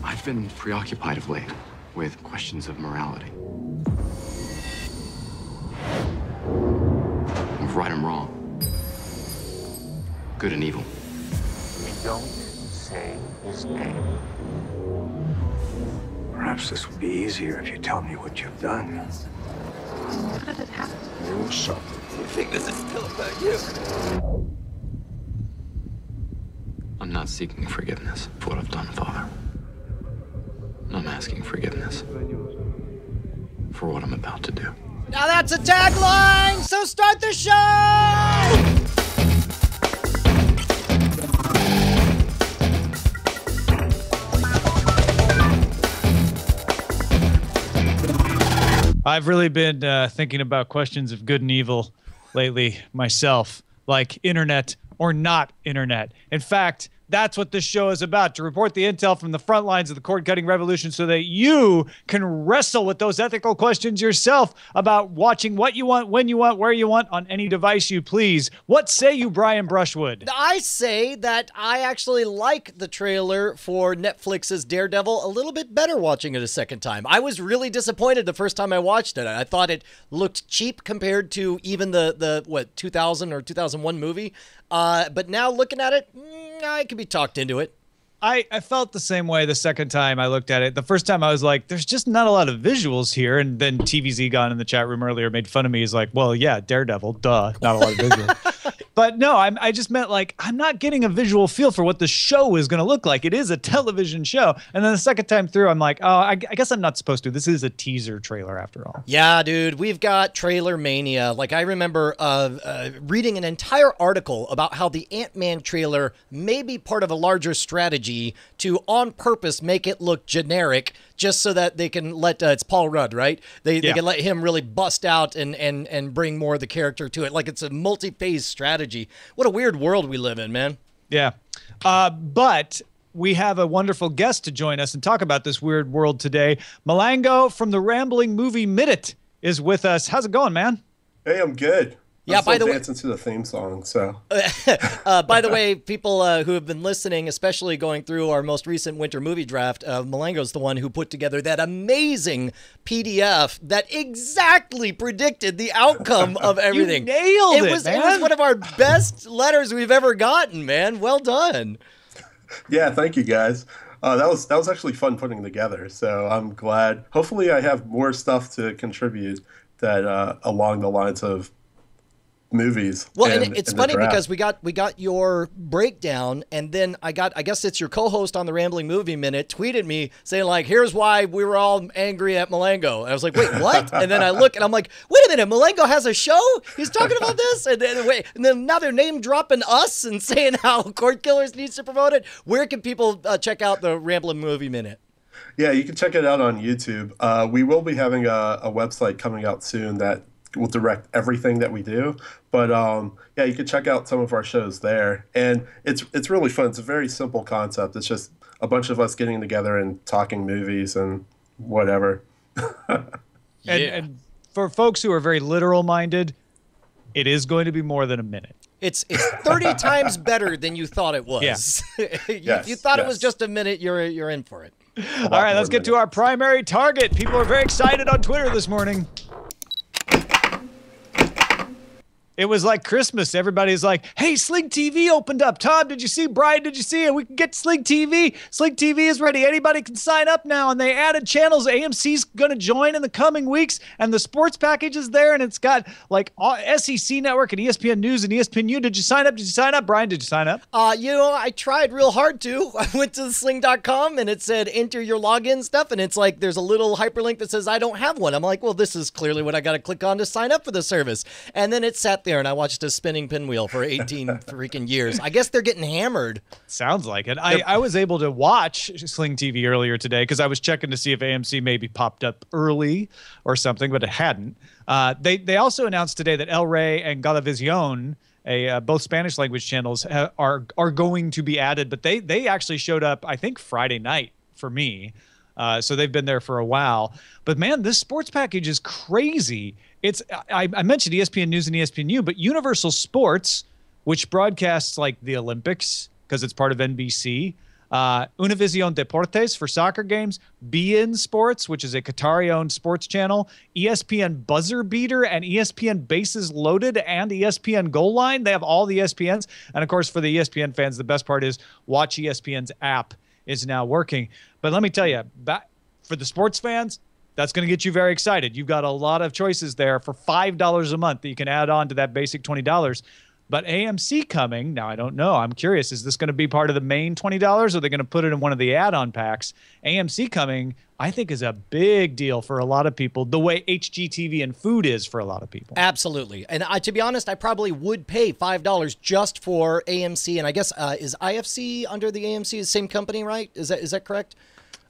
I've been preoccupied of late with questions of morality. Of right and wrong. Good and evil. Don't say his name. Perhaps this would be easier if you tell me what you've done. How did it happen? There was something. You think this is still about you? I'm not seeking forgiveness for what I've done, Father. I'm asking forgiveness for what I'm about to do. Now that's a tagline, so start the show! I've really been thinking about questions of good and evil lately myself, like internet or not internet. In fact, that's what this show is about, to report the intel from the front lines of the cord-cutting revolution so that you can wrestle with those ethical questions yourself about watching what you want, when you want, where you want, on any device you please. What say you, Brian Brushwood? I say that I actually like the trailer for Netflix's Daredevil a little bit better watching it a second time. I was really disappointed the first time I watched it. I thought it looked cheap compared to even the 2000 or 2001 movie. But now looking at it, I could be talked into it. I felt the same way the second time I looked at it. The first time I was like, there's just not a lot of visuals here. And then TVZ Gone in the chat room earlier made fun of me. He's like, well, yeah, Daredevil, duh, not a lot of visuals. But no, I just meant like, I'm not getting a visual feel for what the show is going to look like. It is a television show. And then the second time through, I'm like, oh, I guess I'm not supposed to. This is a teaser trailer after all. Yeah, dude, we've got trailer mania. Like, I remember reading an entire article about how the Ant-Man trailer may be part of a larger strategy to on purpose make it look generic, just so that they can let it's Paul Rudd, right? They can let him really bust out and bring more of the character to it. Like, it's a multi-phase strategy. What a weird world we live in, man. Yeah. But we have a wonderful guest to join us and talk about this weird world today. Malango from the Rambling Movie Minute is with us. How's it going, man? Hey, I'm good. Yeah, by the way, dancing to the theme song. So, by the way, people who have been listening, especially going through our most recent winter movie draft, Malango's the one who put together that amazing PDF that exactly predicted the outcome of everything. You nailed it, man. It was one of our best letters we've ever gotten, man. Well done. Yeah, thank you guys. That was actually fun putting together. So I'm glad. Hopefully, I have more stuff to contribute that along the lines of movies. Well, and it's funny because we got your breakdown, and then I guess it's your co-host on the Rambling Movie Minute tweeted me saying like, here's why we were all angry at Malango. And I was like, wait, what? And then I look and I'm like, wait a minute, Malango has a show? He's talking about this? And then now they're name dropping us and saying how Cordkillers needs to promote it. Where can people check out the Rambling Movie Minute? Yeah, you can check it out on YouTube. We will be having a website coming out soon that will direct everything that we do, but yeah, you can check out some of our shows there, and it's really fun. It's a very simple concept. It's just a bunch of us getting together and talking movies and whatever. And for folks who are very literal minded, it is going to be more than a minute. It's 30 times better than you thought it was. Yeah. You thought it was just a minute, you're in for it. All right, let's get to our primary target. People are very excited on Twitter this morning. It was like Christmas. Everybody's like, hey, Sling TV opened up. Tom, did you see? Brian, did you see it? We can get Sling TV. Sling TV is ready. Anybody can sign up now. And they added channels. AMC's going to join in the coming weeks. And the sports package is there. And it's got like SEC Network and ESPN News and ESPNU. Did you sign up? Did you sign up? Brian, did you sign up? I tried real hard to. I went to sling.com and it said enter your login stuff. And it's like there's a little hyperlink that says I don't have one. I'm like, well, this is clearly what I got to click on to sign up for the service. And then it sat there and I watched a spinning pinwheel for 18 freaking years. I guess they're getting hammered. Sounds like it. I was able to watch Sling TV earlier today because I was checking to see if AMC maybe popped up early or something, but it hadn't. They also announced today that El Rey and Galavision, both Spanish language channels, are going to be added, but they actually showed up, I think, Friday night for me. So they've been there for a while. But man, this sports package is crazy. I mentioned ESPN News and ESPNU, but Universal Sports, which broadcasts like the Olympics because it's part of NBC, Univision Deportes for soccer games, beIN Sports, which is a Qatari-owned sports channel, ESPN Buzzer Beater, and ESPN Bases Loaded, and ESPN Goal Line. They have all the ESPNs. And, of course, for the ESPN fans, the best part is Watch ESPN's app is now working. But let me tell you, for the sports fans, that's going to get you very excited. You've got a lot of choices there for $5 a month that you can add on to that basic $20. But AMC coming, now I don't know. I'm curious, is this going to be part of the main $20 or are they going to put it in one of the add-on packs? AMC coming, I think, is a big deal for a lot of people, the way HGTV and food is for a lot of people. Absolutely. And to be honest, I probably would pay $5 just for AMC. And I guess, is IFC under the AMC, the same company, right? Is that correct?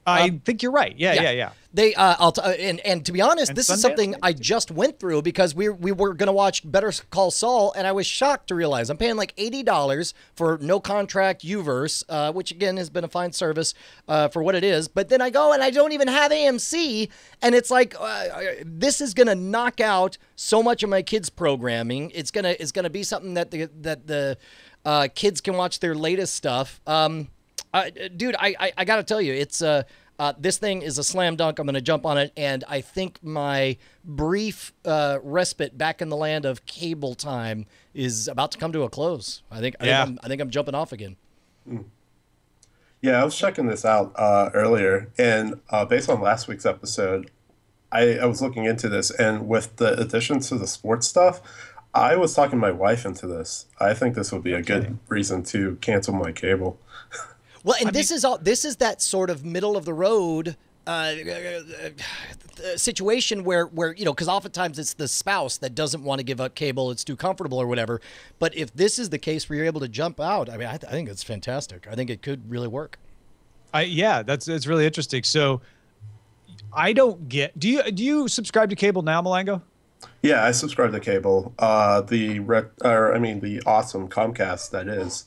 I think you're right. Yeah. They, and to be honest, this is something I just went through because we were going to watch Better Call Saul, and I was shocked to realize I'm paying like $80 for no contract Uverse, which again has been a fine service for what it is. But then I go and I don't even have AMC, and it's like this is going to knock out so much of my kids' programming. It's gonna be something that the kids can watch their latest stuff. Dude, I got to tell you, it's this thing is a slam dunk. I'm going to jump on it, and I think my brief respite back in the land of cable time is about to come to a close. I think I'm jumping off again. Yeah, I was checking this out earlier, and based on last week's episode, I was looking into this, and with the additions to the sports stuff, I was talking my wife into this. I think this would be a good reason to cancel my cable. Well, and this is that sort of middle of the road situation where because oftentimes it's the spouse that doesn't want to give up cable, it's too comfortable or whatever. But if this is the case where you're able to jump out, I mean, I think it's fantastic. I think it could really work. It's really interesting. So I don't get. Do you subscribe to cable now, Malango? Yeah, I subscribe to cable. The awesome Comcast that is.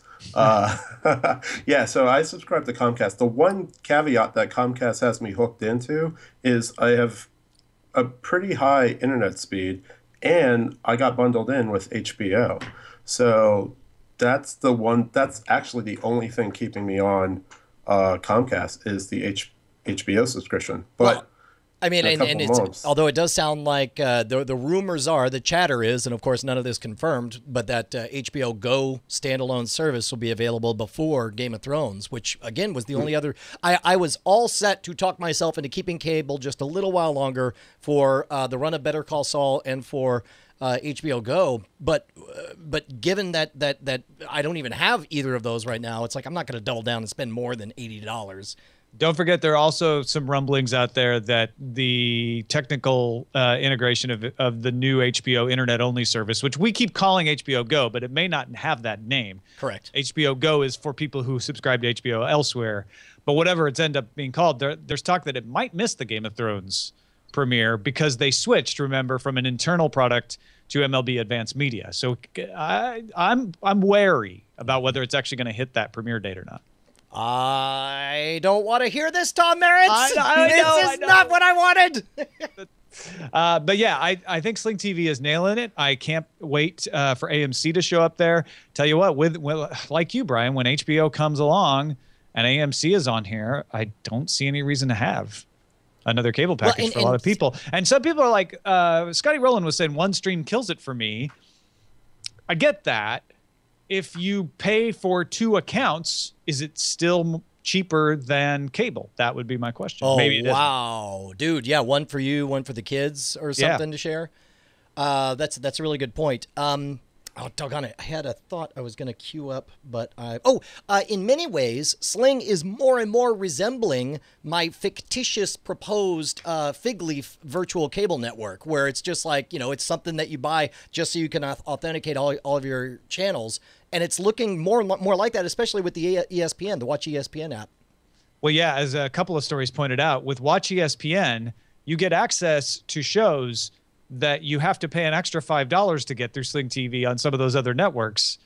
Yeah, so I subscribe to Comcast. The one caveat that Comcast has me hooked into is I have a pretty high internet speed, and I got bundled in with HBO. So that's actually the only thing keeping me on Comcast is the HBO subscription. But I mean, and it's, although it does sound like the rumors are, the chatter is, and of course none of this confirmed, but that HBO Go standalone service will be available before Game of Thrones, which again was the only other. I was all set to talk myself into keeping cable just a little while longer for the run of Better Call Saul and for HBO Go, but given that I don't even have either of those right now, it's like I'm not going to double down and spend more than $80. Don't forget, there are also some rumblings out there that the technical integration of the new HBO internet-only service, which we keep calling HBO Go, but it may not have that name. Correct. HBO Go is for people who subscribe to HBO elsewhere. But whatever it's end up being called, there's talk that it might miss the Game of Thrones premiere because they switched, remember, from an internal product to MLB Advanced Media. So I'm wary about whether it's actually going to hit that premiere date or not. I don't want to hear this, Tom Merritt. This is not what I wanted. But yeah, I think Sling TV is nailing it. I can't wait for AMC to show up there. Tell you what, with like you, Brian, when HBO comes along and AMC is on here, I don't see any reason to have another cable package for a lot of people. And some people are like, Scotty Rowland was saying one stream kills it for me. I get that. If you pay for two accounts, is it still cheaper than cable? That would be my question. Oh, maybe it wow. Dude, yeah, one for you, one for the kids or something to share. That's a really good point. Oh, doggone it. I had a thought I was going to queue up, but in many ways, Sling is more and more resembling my fictitious proposed fig leaf virtual cable network, where it's just like, it's something that you buy just so you can authenticate all of your channels. And it's looking more like that, especially with the ESPN, the Watch ESPN app. Well, yeah, as a couple of stories pointed out, with Watch ESPN, you get access to shows that you have to pay an extra $5 to get through Sling TV on some of those other networks,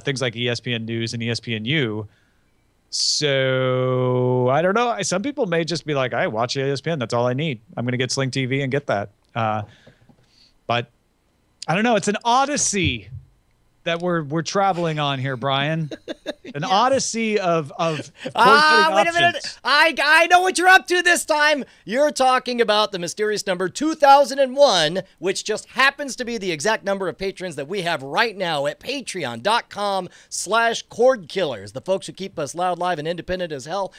things like ESPN News and ESPNU. So I don't know. Some people may just be like, I watch ESPN. That's all I need. I'm going to get Sling TV and get that. But I don't know. It's an odyssey that we're traveling on here, Brian. An odyssey of wait a minute. I know what you're up to this time. You're talking about the mysterious number 2001, which just happens to be the exact number of patrons that we have right now at patreon.com/Cordkillers. The folks who keep us loud, live, and independent as hell.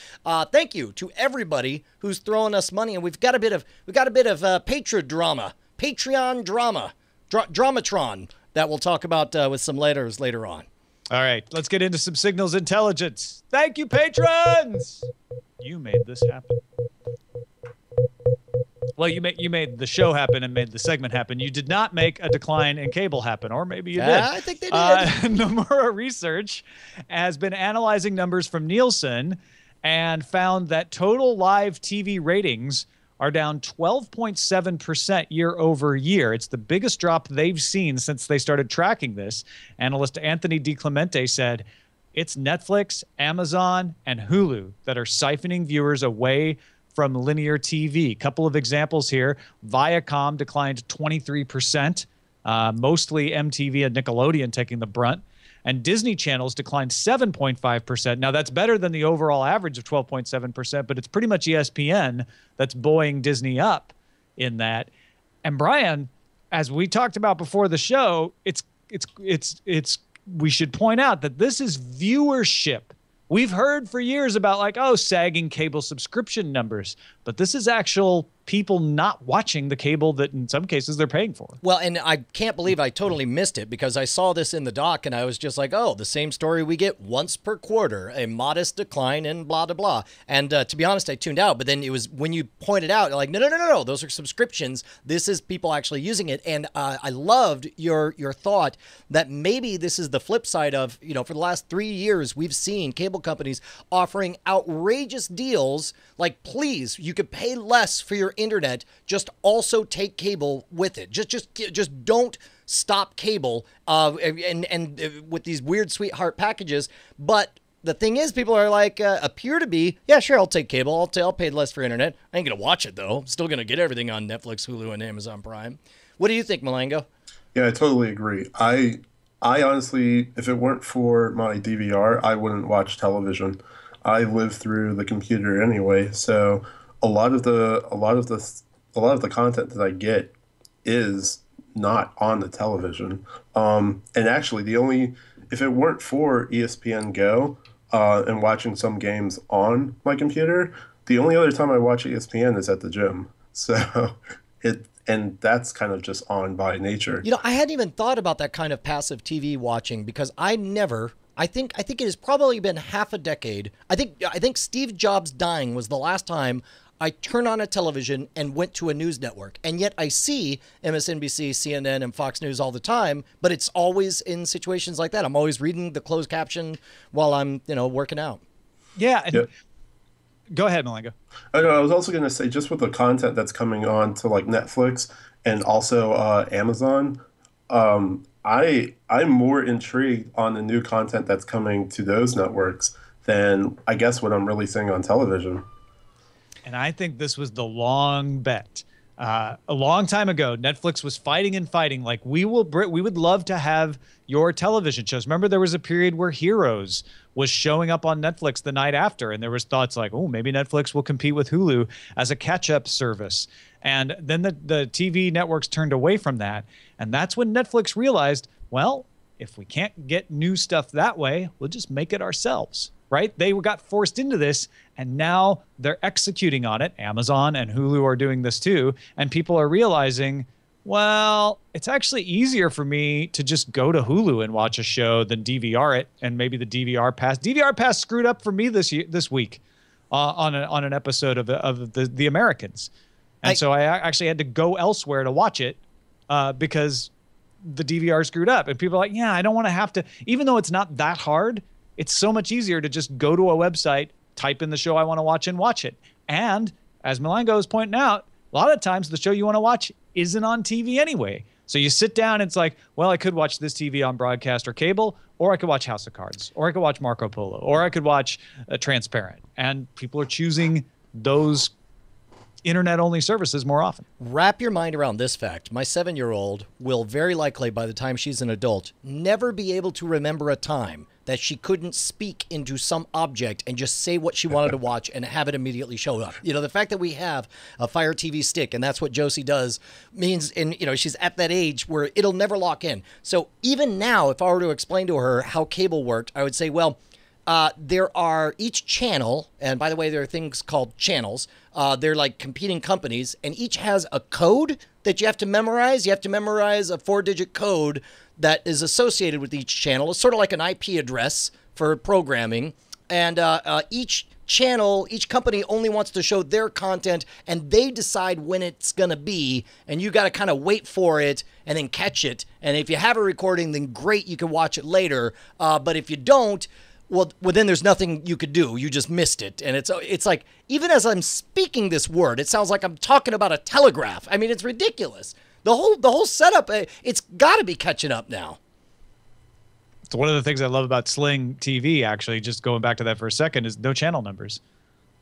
Thank you to everybody who's throwing us money, and we've got a bit of Patreon drama, Dramatron that we'll talk about with some letters later on. All right, let's get into some signals intelligence. Thank you, patrons. You made this happen. Well, you made the show happen and made the segment happen. You did not make a decline in cable happen, or maybe you did. I think they did. Nomura Research has been analyzing numbers from Nielsen and found that total live TV ratings are down 12.7% year over year. It's the biggest drop they've seen since they started tracking this. Analyst Anthony DiClemente said, it's Netflix, Amazon, and Hulu that are siphoning viewers away from linear TV. Couple of examples here. Viacom declined 23%, mostly MTV and Nickelodeon taking the brunt. And Disney channels declined 7.5%. Now, that's better than the overall average of 12.7%, but it's pretty much ESPN that's buoying Disney up in that. And Brian, as we talked about before the show, we should point out that this is viewership. We've heard for years about like, oh, sagging cable subscription numbers, but this is actual people not watching the cable that in some cases they're paying for. Well, and I can't believe I totally missed it because I saw this in the doc and I was just like, oh, the same story we get once per quarter, a modest decline in blah, blah, blah. And to be honest, I tuned out. But then it was when you pointed out, like, no, those are subscriptions. This is people actually using it. And I loved your thought that maybe this is the flip side of, for the last 3 years, we've seen cable companies offering outrageous deals like, please, you could pay less for your internet, just also take cable with it. Just don't stop cable and with these weird sweetheart packages. But the thing is, people are like, appear to be, yeah, sure, I'll take cable. I'll pay less for internet. I ain't going to watch it, though. I'm still going to get everything on Netflix, Hulu, and Amazon Prime. What do you think, Malango? Yeah, I totally agree. I honestly, if it weren't for my DVR, I wouldn't watch television. I live through the computer anyway, so a lot of the content that I get is not on the television. And actually, if it weren't for ESPN Go and watching some games on my computer, the only other time I watch ESPN is at the gym. So and that's kind of just on by nature. I hadn't even thought about that kind of passive TV watching because I think it has probably been half a decade. I think Steve Jobs dying was the last time I turned on a television and went to a news network. And yet I see MSNBC, CNN, and Fox News all the time, but it's always in situations like that. I'm always reading the closed caption while I'm, working out. Yeah. Go ahead, Malango. I was also going to say, just with the content that's coming on to like Netflix and also Amazon, I'm more intrigued on the new content that's coming to those networks than I guess what I'm really seeing on television. And I think this was the long bet. A long time ago, Netflix was fighting and fighting. Like, we would love to have your television shows. Remember, there was a period where Heroes was showing up on Netflix the night after, and there was thoughts like, oh, maybe Netflix will compete with Hulu as a catch-up service. And then the TV networks turned away from that. And that's when Netflix realized, well, if we can't get new stuff that way, we'll just make it ourselves. Right? They got forced into this, and now they're executing on it. Amazon and Hulu are doing this too, and people are realizing, well, it's actually easier for me to just go to Hulu and watch a show than DVR it, and maybe the DVR Pass. DVR Pass screwed up for me this week on an episode of the Americans, and so I actually had to go elsewhere to watch it because the DVR screwed up. And people are like, yeah, I don't want to have to, even though it's not that hard. It's so much easier to just go to a website, type in the show I want to watch, and watch it. And as Malango is pointing out, a lot of times the show you want to watch isn't on TV anyway. So you sit down and it's like, well, I could watch this TV on broadcast or cable, or I could watch House of Cards, or I could watch Marco Polo, or I could watch Transparent. And people are choosing those internet-only services more often. Wrap your mind around this fact. My 7-year-old will very likely, by the time she's an adult, never be able to remember a time that she couldn't speak into some object and just say what she wanted to watch and have it immediately show up. You know, the fact that we have a Fire TV stick, and that's what Josie does, means, and you know, she's at that age where it'll never lock in. So even now, if I were to explain to her how cable worked, I would say, well, there are each channel, and by the way, there are things called channels. They're like competing companies, and each has a code that you have to memorize. You have to memorize a 4-digit code that is associated with each channel. It's sort of like an IP address for programming. And each channel, each company only wants to show their content, and they decide when it's going to be. And you got to kind of wait for it and then catch it. And if you have a recording, then great, you can watch it later. But if you don't, well, then there's nothing you could do. You just missed it. And it's like, even as I'm speaking this word, it sounds like I'm talking about a telegraph. I mean, it's ridiculous. The whole setup, it's got to be catching up now. It's one of the things I love about Sling TV, actually, just going back to that for a second, is no channel numbers.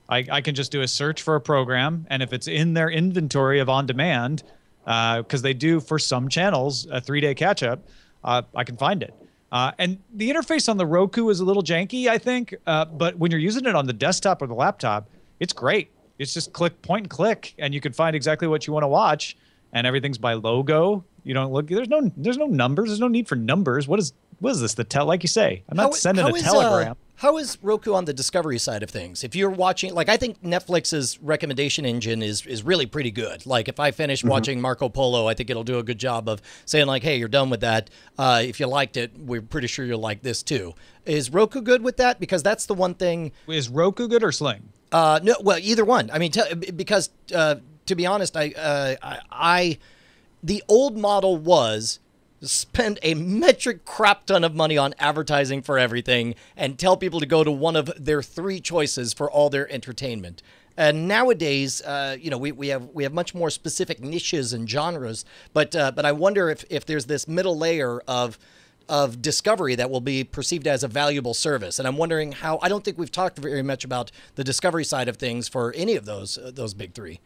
I can just do a search for a program, and if it's in their inventory of on-demand, because they do, for some channels, a 3-day catch-up, I can find it. And the interface on the Roku is a little janky, I think, but when you're using it on the desktop or the laptop, it's great. It's just point and click, and you can find exactly what you want to watch, and everything's by logo. You don't look. There's no numbers. There's no need for numbers. What is this? Like you say, I'm not sending a telegram. How is Roku on the discovery side of things? If you're watching, like, I think Netflix's recommendation engine is really pretty good. Like, if I finish watching Marco Polo, I think it'll do a good job of saying, like, hey, you're done with that. If you liked it, we're pretty sure you'll like this too. Is Roku good with that? Because that's the one thing. Is Roku good or Sling? No, well, either one. I mean, because to be honest, the old model was spend a metric crap ton of money on advertising for everything and tell people to go to one of their 3 choices for all their entertainment. And nowadays, you know, we have much more specific niches and genres. But I wonder if there's this middle layer of discovery that will be perceived as a valuable service. And I'm wondering how. I don't think we've talked very much about the discovery side of things for any of those big 3: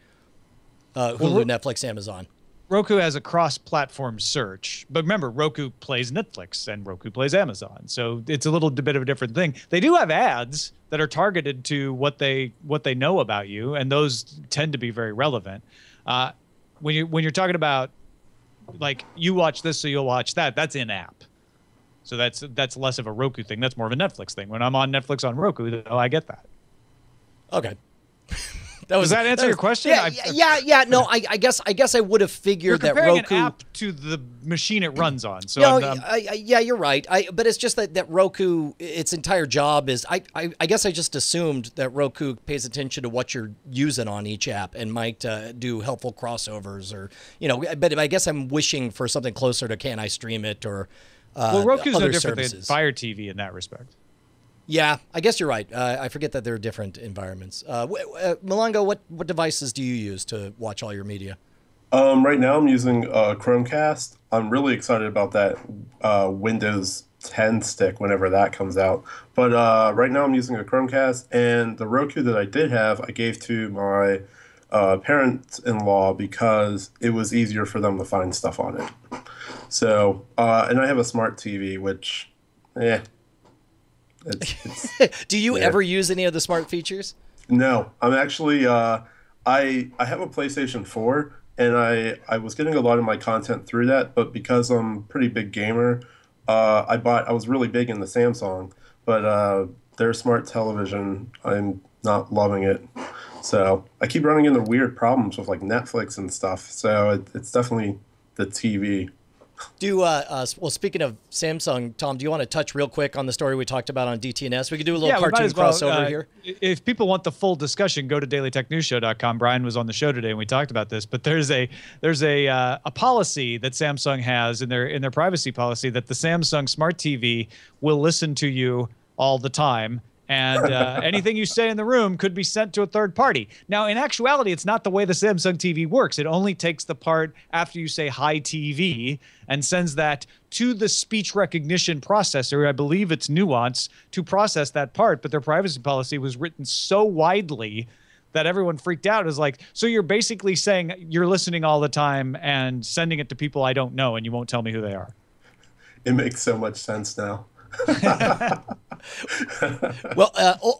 Hulu, Netflix, Amazon. Roku has a cross-platform search, but remember, Roku plays Netflix and Roku plays Amazon, so it's a little bit of a different thing. They do have ads that are targeted to what they know about you, and those tend to be very relevant. When you're talking about, like, you watch this, so you'll watch that, that's in-app. So that's less of a Roku thing. That's more of a Netflix thing. When I'm on Netflix on Roku, I get that. Okay. Does that answer your question? Yeah. No, I guess I would have figured that Roku an app to the machine it runs on. So no, yeah, you're right. But it's just that Roku, its entire job is. I guess I just assumed that Roku pays attention to what you're using on each app and might do helpful crossovers or But I guess I'm wishing for something closer to can I stream it or. Well, Roku's no different services. than Fire TV in that respect. Yeah, I guess you're right. I forget that there are different environments. Malongo, what devices do you use to watch all your media? Right now I'm using Chromecast. I'm really excited about that Windows 10 stick whenever that comes out. But right now I'm using a Chromecast, and the Roku that I did have, I gave to my parents-in-law because it was easier for them to find stuff on it. So, and I have a smart TV, which, Do you ever use any of the smart features? No, I'm actually I have a PlayStation 4, and I was getting a lot of my content through that, but because I'm a pretty big gamer, I was really big in the Samsung, but their smart television, I'm not loving it. So I keep running into weird problems with like Netflix and stuff. So it's definitely the TV. Well, speaking of Samsung, Tom, do you want to touch real quick on the story we talked about on DTNS? We could do a little cartoon crossover here. If people want the full discussion, go to dailytechnewsshow.com. Brian was on the show today and we talked about this, but there's a policy that Samsung has in their privacy policy that the Samsung Smart TV will listen to you all the time. And anything you say in the room could be sent to a third party. Now, in actuality, it's not the way the Samsung TV works. It only takes the part after you say hi TV and sends that to the speech recognition processor. I believe it's Nuance to process that part. But their privacy policy was written so widely that everyone freaked out. Is like, so you're basically saying you're listening all the time and sending it to people I don't know, and you won't tell me who they are. It makes so much sense now. Well,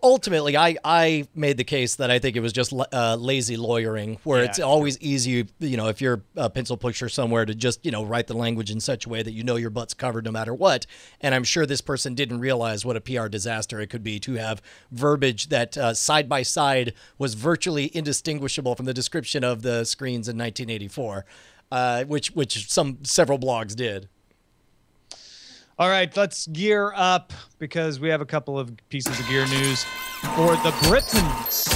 ultimately, I made the case that I think it was just lazy lawyering, where it's always easy, if you're a pencil pusher somewhere, to just, write the language in such a way that your butt's covered no matter what. And I'm sure this person didn't realize what a PR disaster it could be to have verbiage that side by side was virtually indistinguishable from the description of the screens in 1984, which several blogs did. All right, let's gear up because we have a couple of pieces of gear news for the Britons.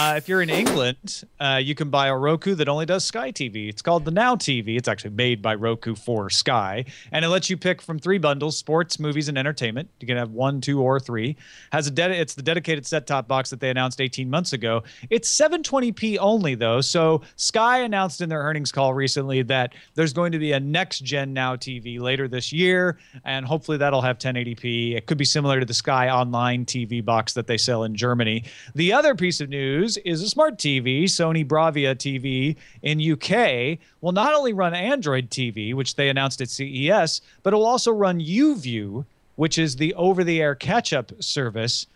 If you're in England, you can buy a Roku that only does Sky TV. It's called the Now TV. It's actually made by Roku for Sky, and it lets you pick from 3 bundles: sports, movies, and entertainment. You can have 1, 2, or 3. It's the dedicated set-top box that they announced 18 months ago. It's 720p only, though. So Sky announced in their earnings call recently that there's going to be a next-gen Now TV later this year, and hopefully that'll have 1080p. It could be similar to the Sky Online TV box that they sell in Germany. The other piece of news is a smart TV. Sony Bravia TV in UK will not only run Android TV, which they announced at CES, but it will also run YouView, which is the over-the-air catch-up service,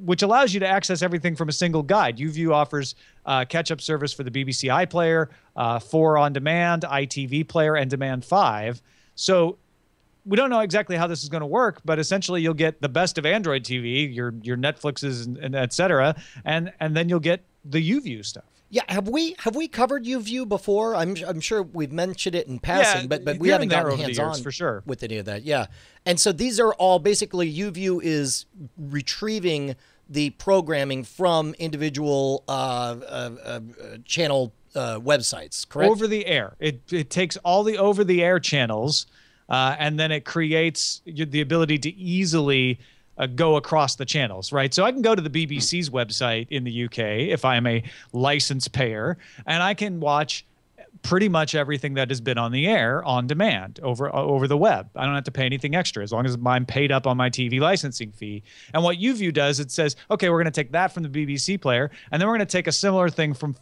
which allows you to access everything from a single guide. YouView offers catch-up service for the BBC iPlayer, 4 On Demand, ITV Player, and Demand 5. So we don't know exactly how this is going to work, but essentially you'll get the best of Android TV, your Netflixes and et cetera, and then you'll get the YouView stuff. Yeah, have we covered YouView before? I'm sure we've mentioned it in passing, but we haven't gotten hands-on for sure with any of that. Yeah, and so these are all basically YouView is retrieving the programming from individual channel websites, correct? Over the air. It takes all the over-the-air channels. And then it creates the ability to easily go across the channels, right? So I can go to the BBC's website in the UK if I am a licensed payer, and I can watch pretty much everything that has been on the air on demand over the web. I don't have to pay anything extra as long as I'm paid up on my TV licensing fee. And what YouView does, it says, okay, we're going to take that from the BBC player, and then we're going to take a similar thing from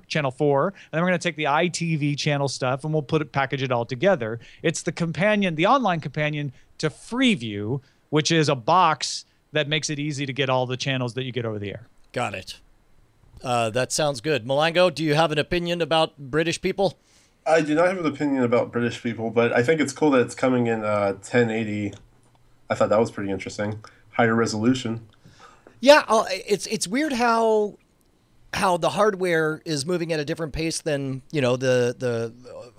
Channel 4, and then we're going to take the ITV channel stuff, and we'll package it all together. It's the online companion to Freeview, which is a box that makes it easy to get all the channels that you get over the air. Got it. That sounds good. Malango, do you have an opinion about British people? I do not have an opinion about British people, but I think it's cool that it's coming in 1080. I thought that was pretty interesting. Higher resolution. Yeah, it's weird how the hardware is moving at a different pace than the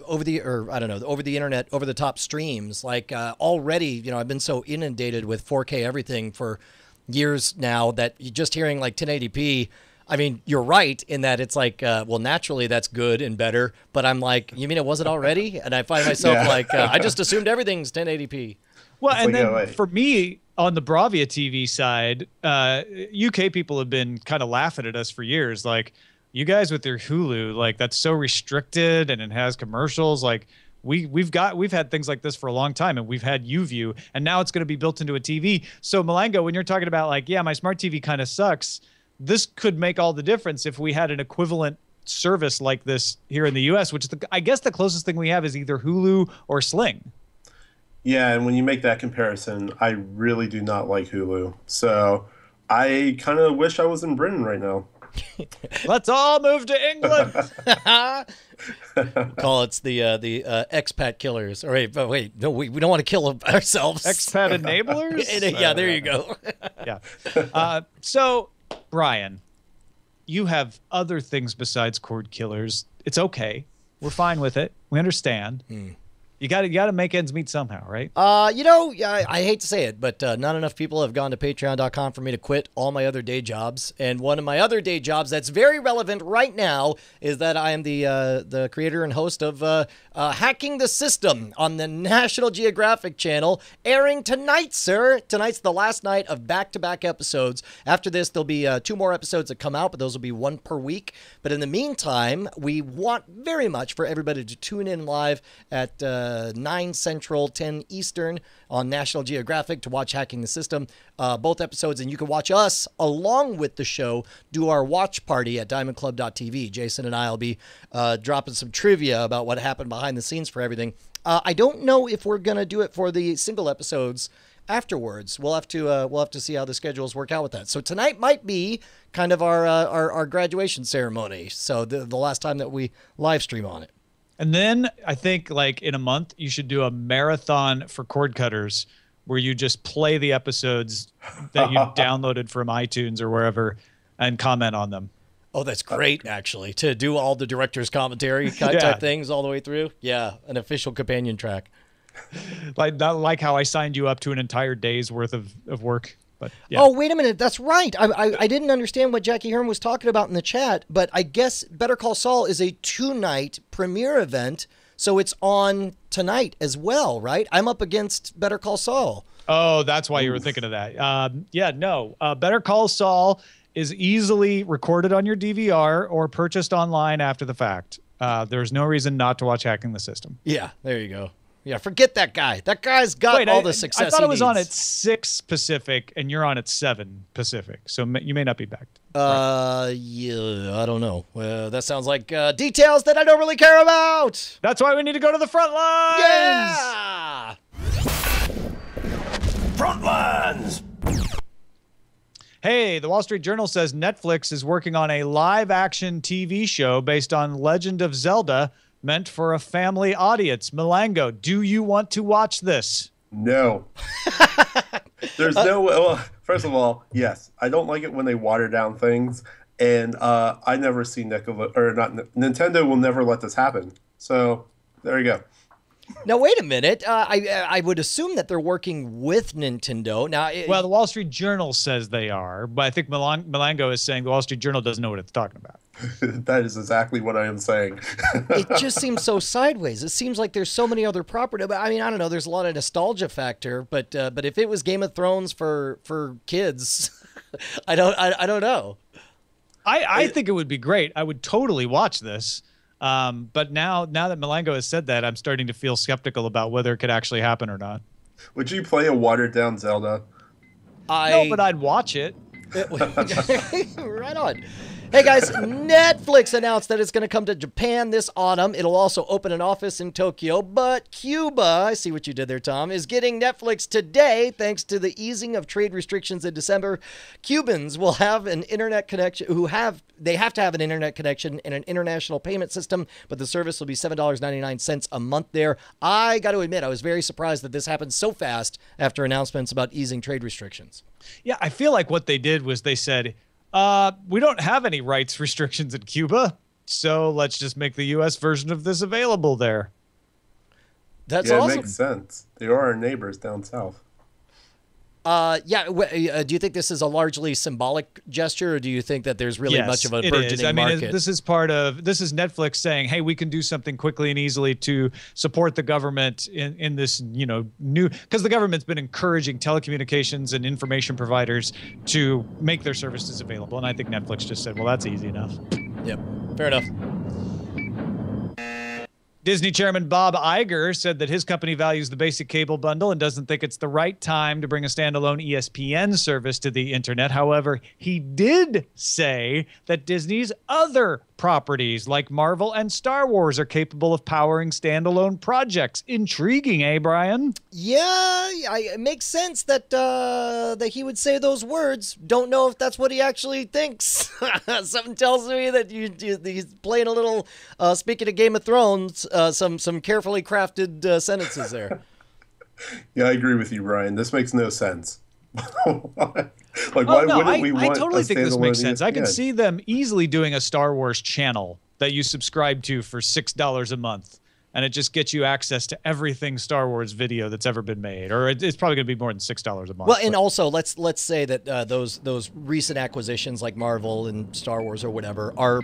over the internet, over the top streams. Like already, I've been so inundated with 4K everything for years now that just hearing like 1080p. I mean, you're right in that it's like, well, naturally that's good and better. But I'm like, you mean it wasn't already? And I find myself I just assumed everything's 1080p. Well, and then for me on the Bravia TV side, UK people have been kind of laughing at us for years. Like, you guys with your Hulu, like that's so restricted and it has commercials. Like we've had things like this for a long time, and we've had YouView, and now it's going to be built into a TV. So Malango, when you're talking about like, yeah, my smart TV kind of sucks, this could make all the difference if we had an equivalent service like this here in the U.S., which I guess the closest thing we have is either Hulu or Sling. Yeah, and when you make that comparison, I really do not like Hulu. So I kind of wish I was in Britain right now. Let's all move to England. Call it the expat killers. All right, but wait, no, we don't want to kill ourselves. Expat enablers? Yeah, there you go. Yeah. So, Brian, you have other things besides Cordkillers. It's okay. We're fine with it. We understand. You got to make ends meet somehow, right? I hate to say it, but not enough people have gone to patreon.com for me to quit all my other day jobs. And one of my other day jobs that's very relevant right now is that I am the creator and host of Hacking the System on the National Geographic Channel, airing tonight, sir. Tonight's the last night of back-to-back episodes. After this, there'll be 2 more episodes that come out, but those will be 1 per week. But in the meantime, we want very much for everybody to tune in live at 9 Central, 10 Eastern on National Geographic to watch Hacking the System. Both episodes, and you can watch us along with the show do our watch party at diamondclub.tv. Jason and I will be dropping some trivia about what happened behind the scenes for everything. I don't know if we're going to do it for the single episodes afterwards. We'll have to see how the schedules work out with that. So tonight might be kind of our graduation ceremony. So the last time that we live stream on it. And then I think like in a month, you should do a marathon for Cordkillers where you just play the episodes that you downloaded from iTunes or wherever and comment on them. Oh, that's great, actually, to do all the director's commentary type things all the way through. Yeah, an official companion track. Not like how I signed you up to an entire day's worth of work. But yeah. Oh, wait a minute. That's right. I didn't understand what Jackie Hearn was talking about in the chat, but I guess Better Call Saul is a 2-night premiere event, so it's on tonight as well, right? I'm up against Better Call Saul. Oh, that's why you were thinking of that. No. Better Call Saul is easily recorded on your DVR or purchased online after the fact. There's no reason not to watch Hacking the System. Yeah, there you go. Yeah, forget that guy. That guy's got all the success. I thought he it was needs. on at 6 Pacific, and you're on at 7 Pacific. So you may not be back. Yeah, I don't know. That sounds like details that I don't really care about. That's why we need to go to the front lines. Yeah. Front lines! Hey, the Wall Street Journal says Netflix is working on a live-action TV show based on Legend of Zelda, meant for a family audience. Malango, do you want to watch this? No. There's no. Well, first of all, yes, I don't like it when they water down things, and I never see Nintendo will never let this happen. So there you go. Now, wait a minute. I would assume that they're working with Nintendo. Now, well, the Wall Street Journal says they are, but I think Malango is saying the Wall Street Journal doesn't know what it's talking about. That is exactly what I am saying. It just seems so sideways. It seems like there's so many other property. But I mean, I don't know. There's a lot of nostalgia factor. But if it was Game of Thrones for kids, I don't know. I think it would be great. I would totally watch this. But now that Malango has said that, I'm starting to feel skeptical about whether it could actually happen or not. Would you play a watered down Zelda? No, but I'd watch it. Right on. Hey guys, Netflix announced that it's going to come to Japan this autumn. It'll also open an office in Tokyo, but Cuba, I see what you did there, Tom, is getting Netflix today thanks to the easing of trade restrictions in December. Cubans will have an internet connection, they have to have an internet connection and an international payment system, but the service will be $7.99 a month there. I got to admit, I was very surprised that this happened so fast after announcements about easing trade restrictions. Yeah, I feel like what they did was they said, we don't have any rights restrictions in Cuba, so let's just make the U.S. version of this available there. That's awesome. It makes sense. They are our neighbors down south. Do you think this is a largely symbolic gesture, or do you think that there's really much of a burgeoning market? This is Netflix saying, hey, we can do something quickly and easily to support the government in this, new, because the government's been encouraging telecommunications and information providers to make their services available. And I think Netflix just said, well, that's easy enough. Yep. Fair enough. Disney chairman Bob Iger said that his company values the basic cable bundle and doesn't think it's the right time to bring a standalone ESPN service to the internet. However, he did say that Disney's other properties like Marvel and Star Wars are capable of powering standalone projects. Intriguing, eh, Brian? Yeah, it makes sense that he would say those words. Don't know if that's what he actually thinks. Something tells me that he's playing a little, speaking of Game of Thrones, some carefully crafted sentences there. Yeah, I agree with you, Brian. This makes no sense. Why wouldn't we want I totally think this makes sense. I can see them easily doing a Star Wars channel that you subscribe to for $6 a month, and it just gets you access to everything Star Wars video that's ever been made. Or it's probably going to be more than $6 a month. Well, and also let's say that those recent acquisitions like Marvel and Star Wars or whatever are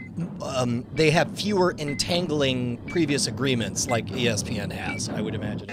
they have fewer entangling previous agreements like ESPN has, I would imagine.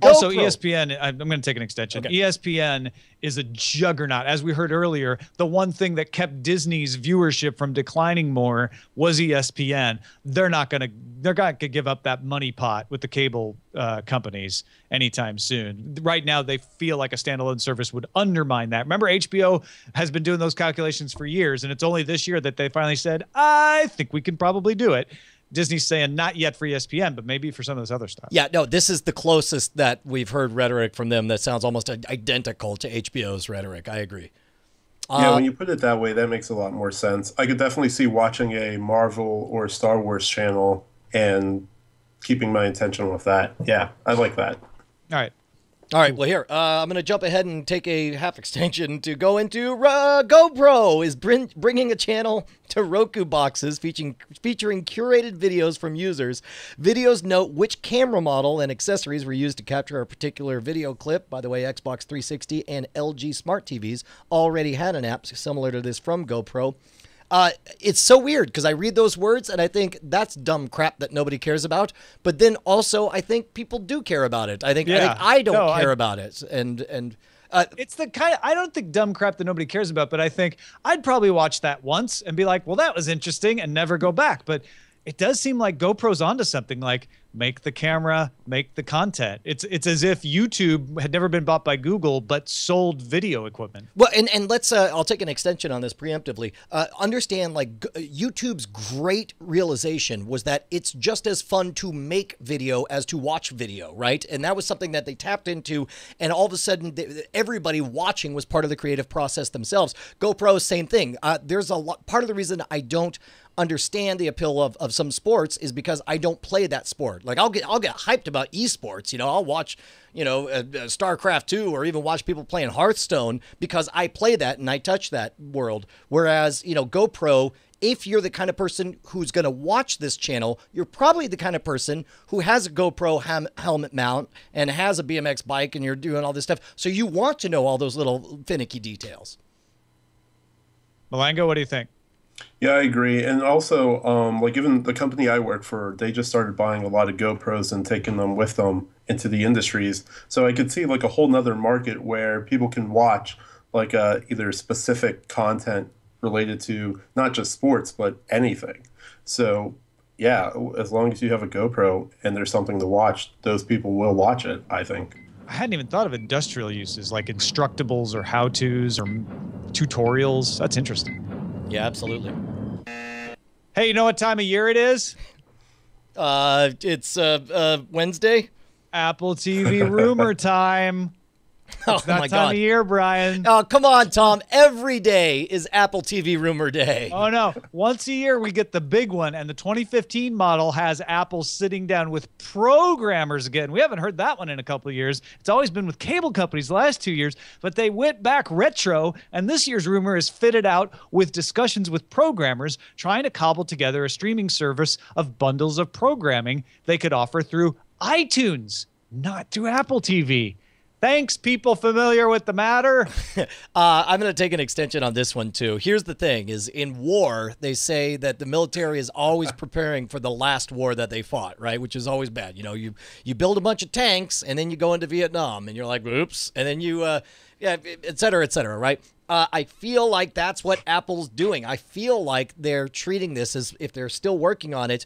Also, GoPro. ESPN, I'm going to take an extension. Okay. ESPN is a juggernaut. As we heard earlier, the one thing that kept Disney's viewership from declining more was ESPN. They're not going to give up that money pot with the cable companies anytime soon. Right now, they feel like a standalone service would undermine that. Remember, HBO has been doing those calculations for years, and it's only this year that they finally said, I think we can probably do it. Disney's saying not yet for ESPN, but maybe for some of this other stuff. Yeah, no, this is the closest that we've heard rhetoric from them that sounds almost identical to HBO's rhetoric. I agree. Yeah, when you put it that way, that makes a lot more sense. I could definitely see watching a Marvel or Star Wars channel and keeping my attention with that. Yeah, I like that. All right. Well, here, I'm going to jump ahead and take a half extension to go into GoPro is bringing a channel to Roku boxes featuring curated videos from users. Videos note which camera model and accessories were used to capture a particular video clip. By the way, Xbox 360 and LG Smart TVs already had an app similar to this from GoPro. It's so weird because I read those words and I think that's dumb crap that nobody cares about. But then also I think people do care about it. I think I don't care about it. And it's the kind of, I don't think dumb crap that nobody cares about, but I think I'd probably watch that once and be like, well, that was interesting and never go back. But it does seem like GoPro's onto something, like make the camera, make the content. It's as if YouTube had never been bought by Google, but sold video equipment. Well, and let's, I'll take an extension on this preemptively. Understand, like, YouTube's great realization was that it's just as fun to make video as to watch video, right? And that was something that they tapped into, and all of a sudden, everybody watching was part of the creative process themselves. GoPro, same thing. There's a lot, part of the reason I don't understand the appeal of some sports is because I don't play that sport. Like I'll get hyped about esports, you know, I'll watch, you know, StarCraft 2 or even watch people playing Hearthstone because I play that and I touch that world. Whereas, you know, GoPro, if you're the kind of person who's going to watch this channel, you're probably the kind of person who has a GoPro helmet mount and has a BMX bike and you're doing all this stuff. So you want to know all those little finicky details. Malango, what do you think? Yeah, I agree. And also, like even the company I work for, they just started buying a lot of GoPros and taking them with them into the industries. So I could see like a whole nother market where people can watch like either specific content related to not just sports, but anything. So yeah, as long as you have a GoPro and there's something to watch, those people will watch it, I think. I hadn't even thought of industrial uses like instructables or how-tos or tutorials. That's interesting. Yeah, absolutely. Hey, you know what time of year it is? It's Wednesday. Apple TV rumor time. It's that time of year, Brian. Oh, come on, Tom. Every day is Apple TV rumor day. Oh, no. Once a year, we get the big one, and the 2015 model has Apple sitting down with programmers again. We haven't heard that one in a couple of years. It's always been with cable companies the last 2 years, but they went back retro, and this year's rumor is fitted out with discussions with programmers trying to cobble together a streaming service of bundles of programming they could offer through iTunes, not through Apple TV. Thanks, people familiar with the matter. I'm going to take an extension on this one, too. Here's the thing, is in war, they say that the military is always preparing for the last war that they fought, right? Which is always bad. You know, you build a bunch of tanks, and then you go into Vietnam, and you're like, oops. And then you, et cetera, right? I feel like that's what Apple's doing. I feel like they're treating this as if they're still working on it.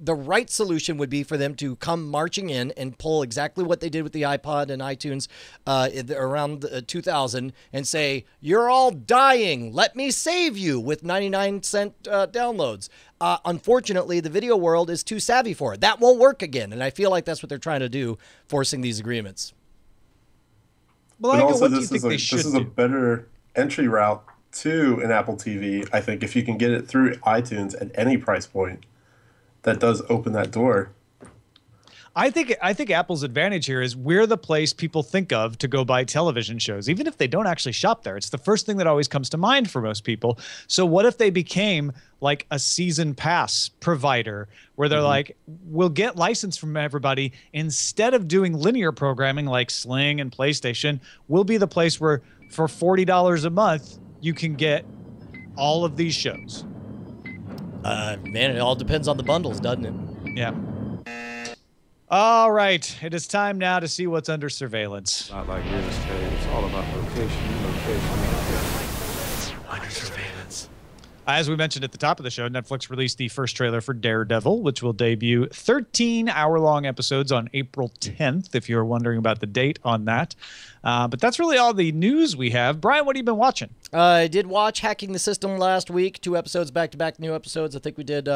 The right solution would be for them to come marching in and pull exactly what they did with the iPod and iTunes around 2000 and say, you're all dying. Let me save you with 99-cent downloads. Unfortunately, the video world is too savvy for it. That won't work again. And I feel like that's what they're trying to do, forcing these agreements. Well, but also, this is a better entry route to an Apple TV. I think if you can get it through iTunes at any price point, that does open that door. I think Apple's advantage here is we're the place people think of to go buy television shows, even if they don't actually shop there. It's the first thing that always comes to mind for most people. So what if they became like a season pass provider where they're like, we'll get license from everybody. Instead of doing linear programming like Sling and PlayStation, we'll be the place where for $40 a month, you can get all of these shows. Man, it all depends on the bundles, doesn't it? Yeah. All right, it is time now to see what's under surveillance. Not like real estate. It's all about location, location. Under surveillance. As we mentioned at the top of the show, Netflix released the first trailer for Daredevil, which will debut 13-hour-long episodes on April 10th, if you're wondering about the date on that. But that's really all the news we have. Brian, what have you been watching? I did watch Hacking the System last week, 2 episodes back-to-back new episodes. I think we did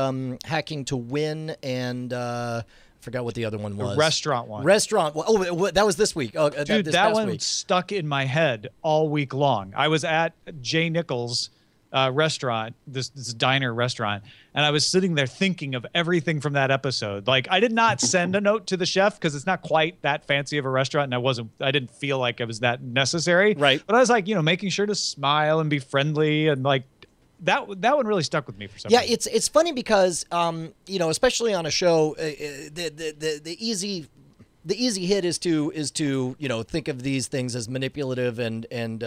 Hacking to Win and I forgot what the other one was. The restaurant one. Restaurant. Oh, that was this week. Oh, dude, that one stuck in my head all week long. I was at Jay Nichols' restaurant, this diner restaurant, and I was sitting there thinking of everything from that episode. Like, I did not send a note to the chef because it's not quite that fancy of a restaurant, and I didn't feel like it was that necessary. Right. But I was like, making sure to smile and be friendly, and like that one really stuck with me for some reason. Yeah, it's funny because especially on a show, the easy hit is to think of these things as manipulative and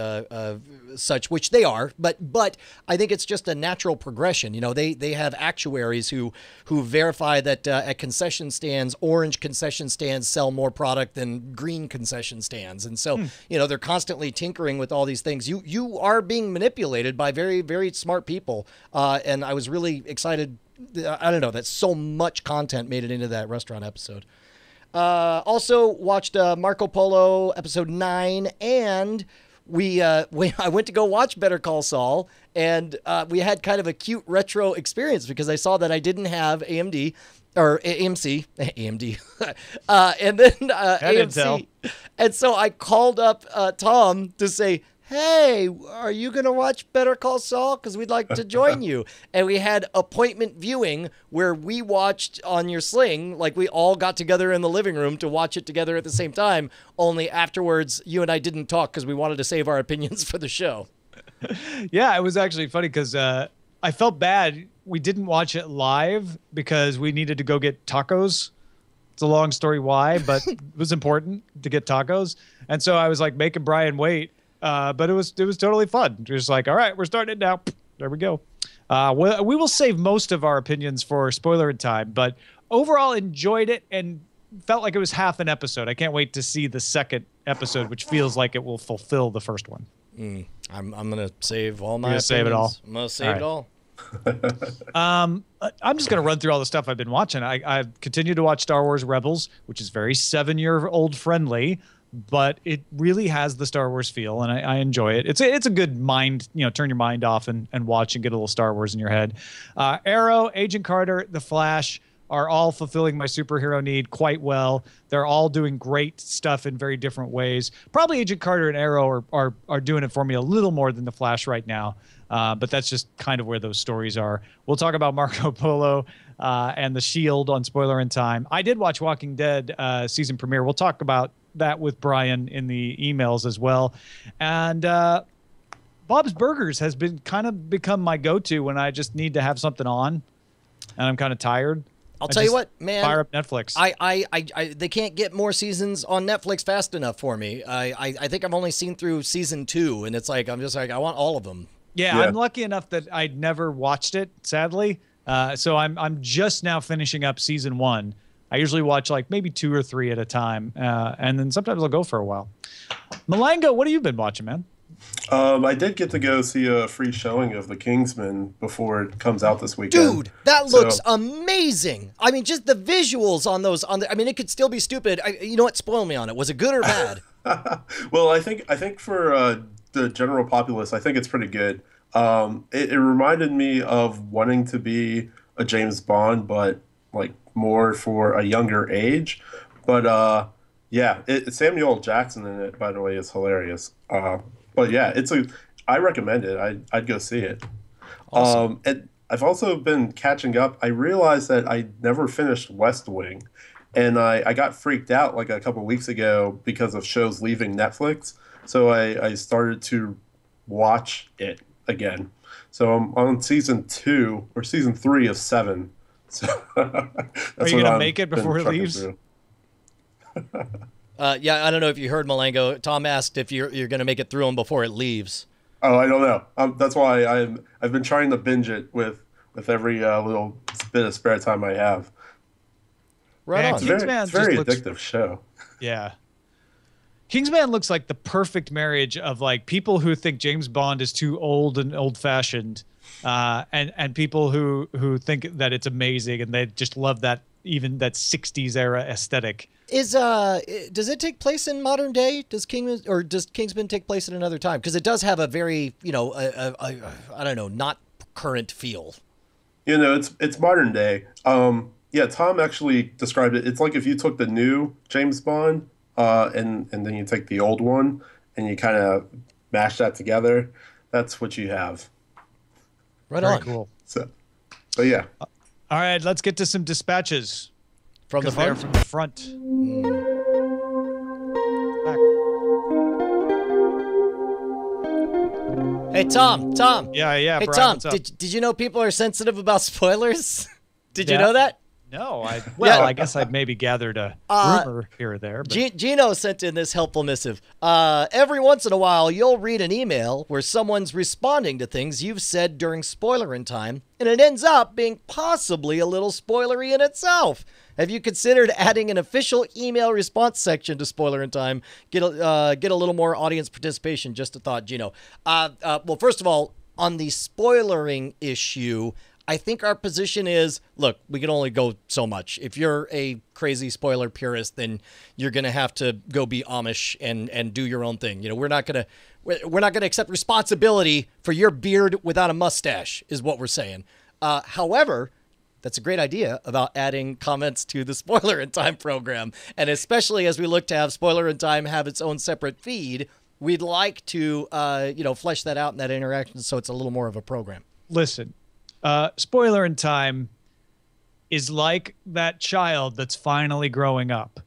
such, which they are, but I think it's just a natural progression. They have actuaries who verify that at concession stands, orange concession stands sell more product than green concession stands, and so they're constantly tinkering with all these things. You are being manipulated by very, very smart people, and I was really excited. I don't know that so much content made it into that restaurant episode. Also watched Marco Polo episode 9, and I went to go watch Better Call Saul, and we had kind of a cute retro experience because I saw that I didn't have AMD or AMC, AMD, and then AMC, and so I called up Tom to say, hey, are you going to watch Better Call Saul? Because we'd like to join you. And we had appointment viewing where we watched on your Sling, like we all got together in the living room to watch it together at the same time. Only afterwards, you and I didn't talk because we wanted to save our opinions for the show. Yeah, it was actually funny because I felt bad. We didn't watch it live because we needed to go get tacos. It's a long story why, but it was important to get tacos. And so I was like making Brian wait. But it was totally fun. Just like, all right, we're starting it now. There we go. We will save most of our opinions for spoiler time, but overall enjoyed it and felt like it was half an episode. I can't wait to see the second episode, which feels like it will fulfill the first one. I'm gonna save all my. You're gonna save it all. I'm gonna save it all. I'm just going to run through all the stuff I've been watching. I've continued to watch Star Wars Rebels, which is very 7-year-old friendly, but it really has the Star Wars feel, and I enjoy it. It's a good mind, turn your mind off and watch and get a little Star Wars in your head. Arrow, Agent Carter, The Flash are all fulfilling my superhero need quite well. They're all doing great stuff in very different ways. Probably Agent Carter and Arrow are doing it for me a little more than The Flash right now. But that's just kind of where those stories are. We'll talk about Marco Polo and The Shield on Spoiler in Time. I did watch Walking Dead season premiere. We'll talk about that with Brian in the emails as well. And Bob's Burgers has become my go-to when I just need to have something on and I'm kind of tired. I'll tell you what, man. Fire up Netflix. They can't get more seasons on Netflix fast enough for me. I think I've only seen through season 2, and I'm just like I want all of them. Yeah, I'm lucky enough that I'd never watched it, sadly. So I'm just now finishing up season 1. I usually watch like maybe 2 or 3 at a time, and then sometimes I'll go for a while. Malango, what have you been watching, man? I did get to go see a free showing of The Kingsman before it comes out this weekend. Dude, that looks amazing. I mean, just the visuals on those. I mean, it could still be stupid. You know what? Spoil me on it. Was it good or bad? Well, I think for the general populace, I think it's pretty good. It reminded me of wanting to be a James Bond, but like more for a younger age. But yeah, Samuel L. Jackson in it, by the way, is hilarious. But yeah, I recommend it. I'd go see it. Awesome. And I've also been catching up. I realized that I never finished West Wing, and I got freaked out like a couple weeks ago because of shows leaving Netflix. So I started to watch it again. So I'm on season 2 or season 3 of 7. So are you gonna make it before it leaves? Yeah, I don't know if you heard Malango. Tom asked if you're going to make it through them before it leaves. Oh, I don't know. That's why I've been trying to binge it with every little bit of spare time I have. Right And on. Kingsman It's very just looks, addictive show. yeah. Kingsman looks like the perfect marriage of like people who think James Bond is too old and old-fashioned, and people who think that it's amazing and they just love that even that 60s era aesthetic. Does it take place in modern day? Does Kingsman take place at another time? Because it does have a very, I don't know, not current feel. It's modern day. Yeah, Tom actually described it. It's like if you took the new James Bond, and then you take the old one and you kind of mash that together. That's what you have. Right Very on. cool. So, but yeah. All right, let's get to some dispatches. From the 'Cause they're front? from the front. Hey, Tom. Yeah, Hey, Brian, Tom, what's up? did you know people are sensitive about spoilers? Did you Yeah. know that? No, I Yeah. I guess I'd maybe gathered a rumor here or there. But Gino sent in this helpful missive. Every once in a while, you'll read an email where someone's responding to things you've said during spoiler in time, and it ends up being possibly a little spoilery in itself. Have you considered adding an official email response section to spoiler in time? Get a little more audience participation. Just a thought, Gino. Well, first of all, on the spoilering issue, I think our position is, look, we can only go so much. If you're a crazy spoiler purist, then you're going to have to go be Amish and do your own thing. We're not going to accept responsibility for your beard without a mustache is what we're saying. However, that's a great idea about adding comments to the Spoiler in Time program. And especially as we look to have Spoiler in Time have its own separate feed, we'd like to, flesh that out in that interaction so it's a little more of a program. listen, Spoiler in Time is like that child that's finally growing up.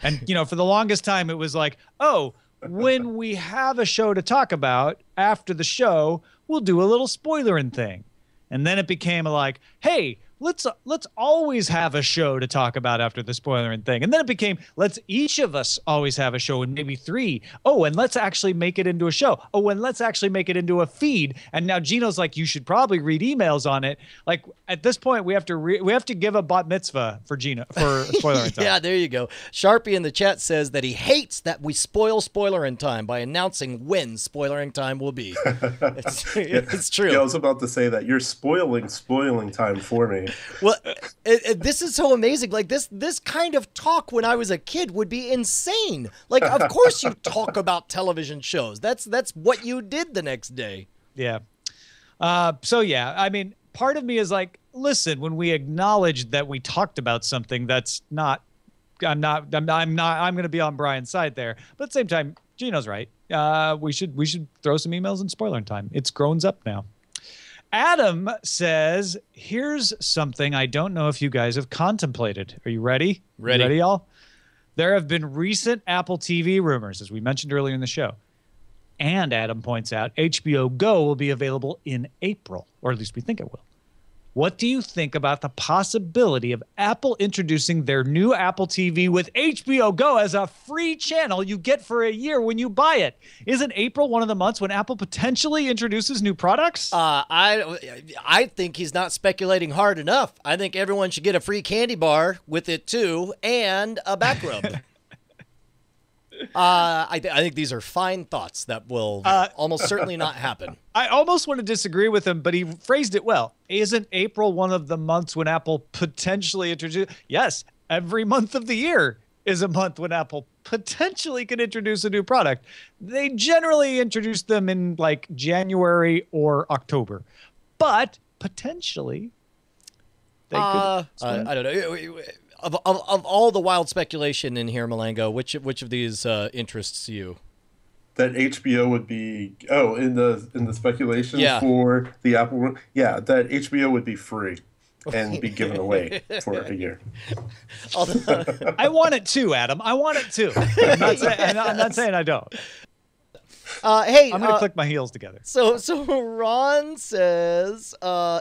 And, for the longest time, it was like, oh, when we have a show to talk about after the show, we'll do a little spoilering thing. And then it became like, hey, let's always have a show to talk about after the spoilering thing. And then it became, let's each of us always have a show, and maybe 3. Oh, and let's actually make it into a show. Oh, and let's actually make it into a feed. And now Gino's like, you should probably read emails on it. Like at this point, we have to give a bat mitzvah for Gino for spoiler in time. Yeah, there you go. Sharpie in the chat says that he hates that we spoil spoiler in time by announcing when spoiler in time will be. It's true. Yeah, I was about to say that you're spoiling time for me. Well, this is so amazing. Like this kind of talk when I was a kid would be insane. Like, of course you talk about television shows. That's what you did the next day. Yeah. So yeah, I mean, part of me is like, listen, when we acknowledge that we talked about something that's not, I'm going to be on Brian's side there. But at the same time, Gino's right. We should throw some emails in spoiler in time. It's grown up now. Adam says, here's something I don't know if you guys have contemplated. Are you ready? Ready. You ready, y'all? There have been recent Apple TV rumors, as we mentioned earlier in the show. And Adam points out, HBO Go will be available in April, or at least we think it will. What do you think about the possibility of Apple introducing their new Apple TV with HBO Go as a free channel you get for a year when you buy it? Isn't April one of the months when Apple potentially introduces new products? I think he's not speculating hard enough. I think everyone should get a free candy bar with it too, and a back rub. I think these are fine thoughts that will almost certainly not happen. I almost want to disagree with him, but he phrased it well. Isn't April one of the months when Apple potentially introduces? Yes, every month of the year is a month when Apple potentially can introduce a new product. They generally introduce them in like January or October, but potentially they could. I don't know. Of all the wild speculation in here, Malango, which of these interests you? That HBO would be in the speculation Yeah. for the Apple one. Yeah, that HBO would be free and be given away for a year. I want it too, Adam. I want it too. I'm not saying I don't. Hey, I'm going to click my heels together. So Ron says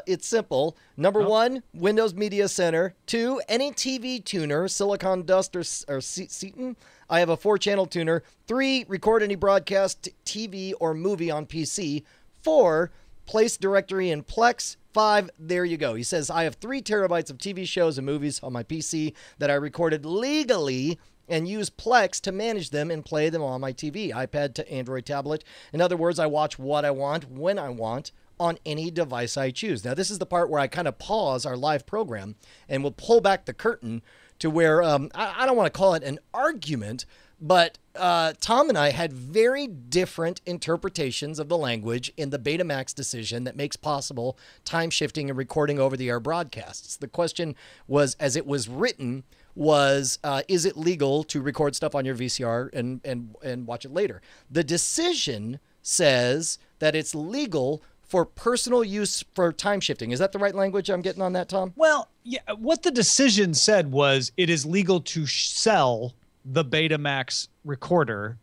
it's simple. Number 1, Windows Media Center. 2, any TV tuner, Silicon Dust or Seaton. I have a 4-channel tuner. 3, record any broadcast TV or movie on PC. 4, place directory in Plex. 5. There you go. He says, I have 3 terabytes of TV shows and movies on my PC that I recorded legally and use Plex to manage them and play them on my TV, iPad to Android tablet. In other words, I watch what I want, when I want, on any device I choose. Now, this is the part where I kind of pause our live program and we'll pull back the curtain to where, I don't want to call it an argument, but Tom and I had very different interpretations of the language in the Betamax decision that makes possible time shifting and recording over-the-air broadcasts. The question was, as it was written, was, is it legal to record stuff on your VCR and watch it later? The decision says that it's legal for personal use for time shifting. Is that the right language I'm getting on that, Tom? Well, yeah, what the decision said was it is legal to sell the Betamax recorder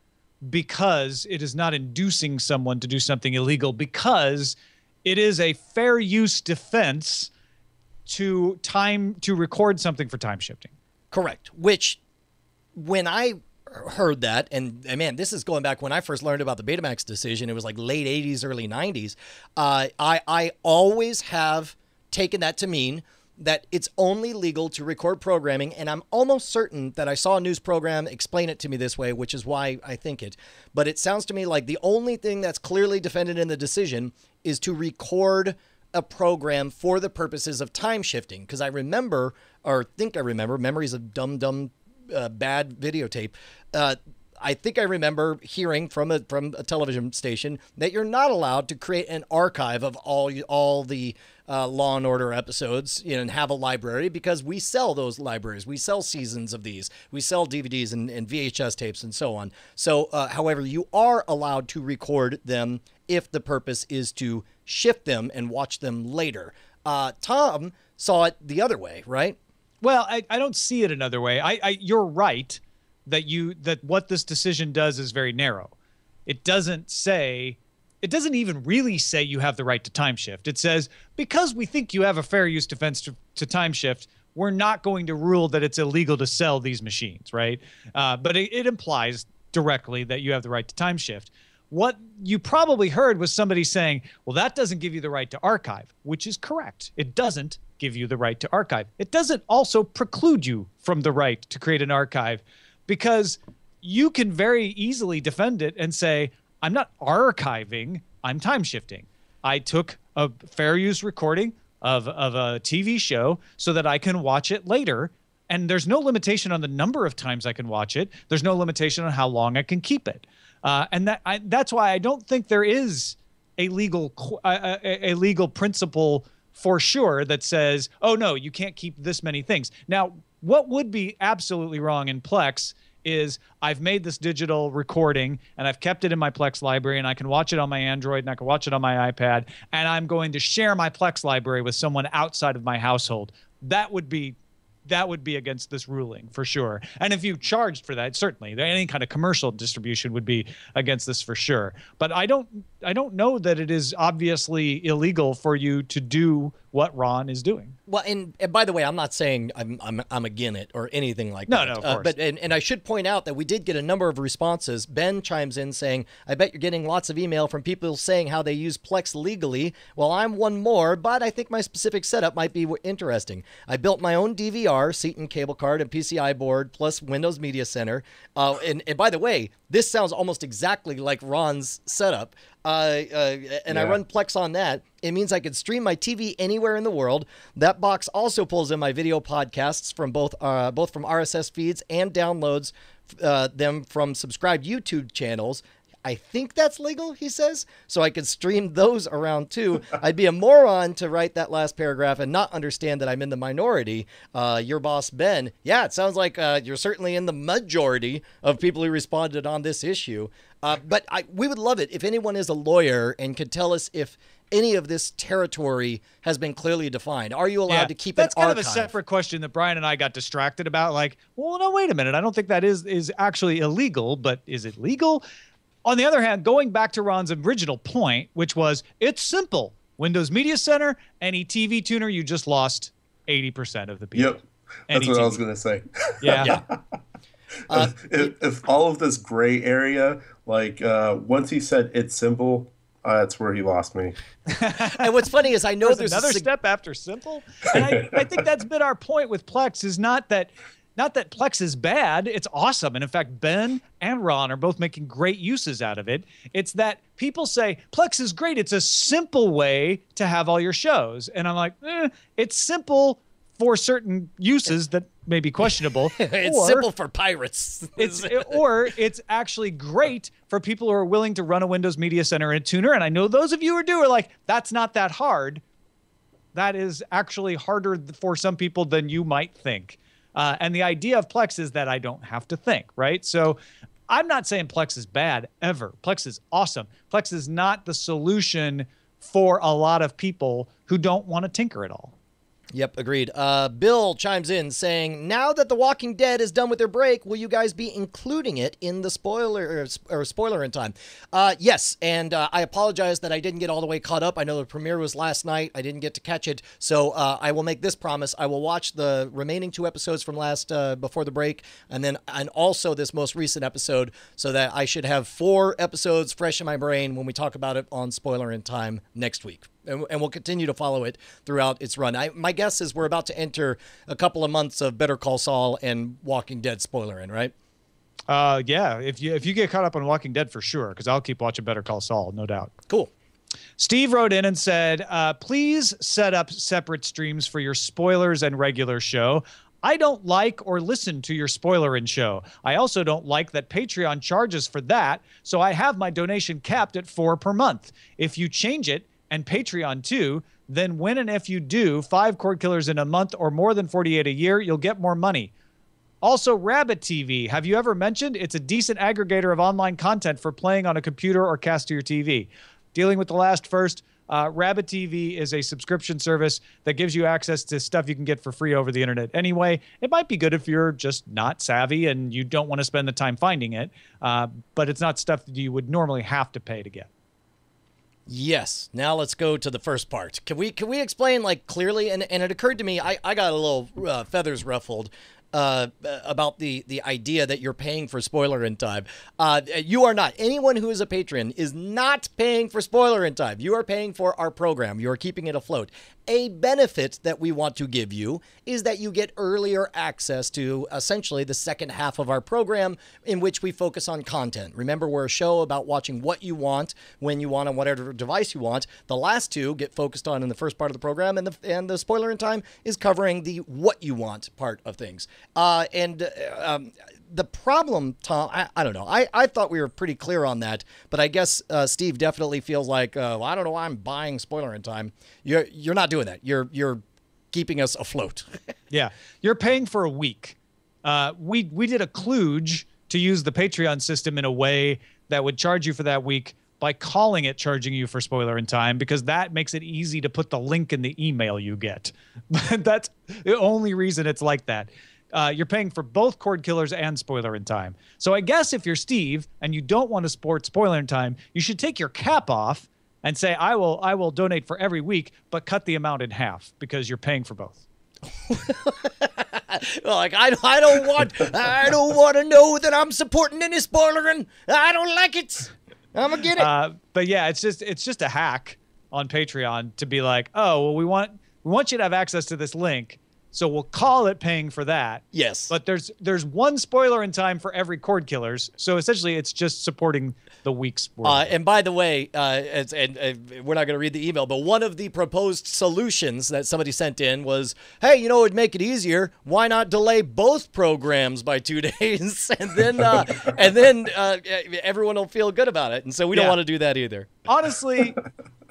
because it is not inducing someone to do something illegal, because it is a fair use defense to record something for time shifting. Correct. Which, when I heard that, and man, this is going back when I first learned about the Betamax decision, it was like late 80s, early 90s. I always have taken that to mean that it's only legal to record programming, and I'm almost certain that I saw a news program explain it to me this way, which is why I think it. But it sounds to me like the only thing that's clearly defended in the decision is to record a program for the purposes of time shifting. Because I remember, or think I remember, memories of dumb, bad videotape. I think I remember hearing from a television station that you're not allowed to create an archive of all the Law and Order episodes, and have a library, because we sell those libraries. We sell seasons of these. We sell DVDs and VHS tapes and so on. So, however, you are allowed to record them if the purpose is to shift them and watch them later. Tom saw it the other way, right? Well, I don't see it another way. You're right that what this decision does is very narrow. It doesn't even really say you have the right to time shift. It says, because we think you have a fair use defense to time shift, we're not going to rule that it's illegal to sell these machines, right? But it implies directly that you have the right to time shift. What you probably heard was somebody saying, well, that doesn't give you the right to archive, which is correct. It doesn't give you the right to archive. It doesn't also preclude you from the right to create an archive, because you can very easily defend it and say, I'm not archiving, I'm time shifting. I took a fair use recording of a TV show so that I can watch it later. And there's no limitation on the number of times I can watch it. There's no limitation on how long I can keep it. And that's why I don't think there is a legal principle for sure that says, oh, no, you can't keep this many things. Now, what would be absolutely wrong in Plex is I've made this digital recording and I've kept it in my Plex library, and I can watch it on my Android and I can watch it on my iPad, and I'm going to share my Plex library with someone outside of my household. That would be against this ruling for sure. And if you charged for that, certainly any kind of commercial distribution would be against this for sure. But I don't know that it is obviously illegal for you to do what Ron is doing. Well, and by the way, I'm not saying I'm against it or anything like that. No, of course. But and I should point out that we did get a number of responses. Ben chimes in saying, I bet you're getting lots of email from people saying how they use Plex legally. Well, I'm one more, but I think my specific setup might be interesting. I built my own DVR, Seton cable card, and PCI board, plus Windows Media Center. And by the way, this sounds almost exactly like Ron's setup. I run Plex on that. It means I can stream my TV anywhere in the world. That box also pulls in my video podcasts from both from RSS feeds and downloads them from subscribed YouTube channels. I think that's legal, he says, so I can stream those around too. I'd be a moron to write that last paragraph and not understand that I'm in the minority. Your boss, Ben. Yeah, it sounds like you're certainly in the majority of people who responded on this issue. But we would love it if anyone is a lawyer and could tell us if any of this territory has been clearly defined. Are you allowed to keep an archive? That's kind of a separate question that Brian and I got distracted about. Like, well, no, wait a minute. I don't think that is actually illegal, but is it legal? On the other hand, going back to Ron's original point, which was it's simple. Windows Media Center, any TV tuner, you just lost 80% of the people. Yep. That's what I was going to say. Yeah. If all of this gray area, like once he said it's simple, That's where he lost me. And what's funny is I know there's another step after simple. And I think that's been our point with Plex is not that Plex is bad. It's awesome. And in fact, Ben and Ron are both making great uses out of it. It's that people say Plex is great. It's a simple way to have all your shows. And I'm like, it's simple for certain uses that may be questionable. It's simple for pirates. It's actually great for people who are willing to run a Windows Media Center and a tuner. And I know those of you who are like, that's not that hard. That is actually harder for some people than you might think. And the idea of Plex is that I don't have to think, right? So I'm not saying Plex is bad ever. Plex is awesome. Plex is not the solution for a lot of people who don't want to tinker at all. Yep, agreed. Bill chimes in saying, now that The Walking Dead is done with their break, will you guys be including it in the spoiler in time? Yes, and I apologize that I didn't get all the way caught up. I know the premiere was last night. I didn't get to catch it, so I will make this promise. I will watch the remaining 2 episodes from before the break, and also this most recent episode, so that I should have 4 episodes fresh in my brain when we talk about it on Spoiler in Time next week. And we'll continue to follow it throughout its run. My guess is we're about to enter a couple of months of Better Call Saul and Walking Dead spoiler in, right? Yeah, if you get caught up on Walking Dead, for sure, because I'll keep watching Better Call Saul, no doubt. Cool. Steve wrote in and said, please set up separate streams for your spoilers and regular show. I don't like or listen to your spoiler in show. I also don't like that Patreon charges for that, so I have my donation capped at $4 per month. If you change it, and Patreon too, then when and if you do 5 Cordkillers in a month or more than 48 a year, you'll get more money. Also, Rabbit TV. Have you ever mentioned? It's a decent aggregator of online content for playing on a computer or cast to your TV. Dealing with the last first, Rabbit TV is a subscription service that gives you access to stuff you can get for free over the internet. Anyway, it might be good if you're just not savvy and you don't want to spend the time finding it, but it's not stuff that you would normally have to pay to get. Yes. Now let's go to the first part. Can we explain clearly? And it occurred to me, I got a little feathers ruffled about the idea that you're paying for spoiler in time. You are not. Anyone who is a patron is not paying for spoiler in time. You are paying for our program. You are keeping it afloat. A benefit that we want to give you is that you get earlier access to essentially the second half of our program, in which we focus on content. Remember, we're a show about watching what you want, when you want, on whatever device you want. The last 2 get focused on in the first part of the program, and the spoiler in time is covering the what you want part of things. The problem, Tom, I don't know. I thought we were pretty clear on that, but I guess Steve definitely feels like, well, I don't know why I'm buying spoiler in time. You're not doing that. You're keeping us afloat. Yeah, you're paying for a week. We did a kludge to use the Patreon system in a way that would charge you for that week by calling it charging you for spoiler in time, because that makes it easy to put the link in the email you get. But that's the only reason it's like that. You're paying for both Cordkillers and spoiler in time. So I guess if you're Steve and you don't want to support spoiler in time, you should take your cap off and say, I will donate for every week, but cut the amount in half because you're paying for both. Like I don't want to know that I'm supporting any spoilering. I don't like it. I'm gonna get it. But yeah, it's just a hack on Patreon to be like, oh, well, we want you to have access to this link, so we'll call it paying for that. Yes. But there's one spoiler in time for every Cordkillers, so essentially it's just supporting the week's worth. And by the way, and we're not going to read the email, but one of the proposed solutions that somebody sent in was, hey, it would make it easier. Why not delay both programs by 2 days, and then everyone will feel good about it. And so we don't want to do that either. Honestly,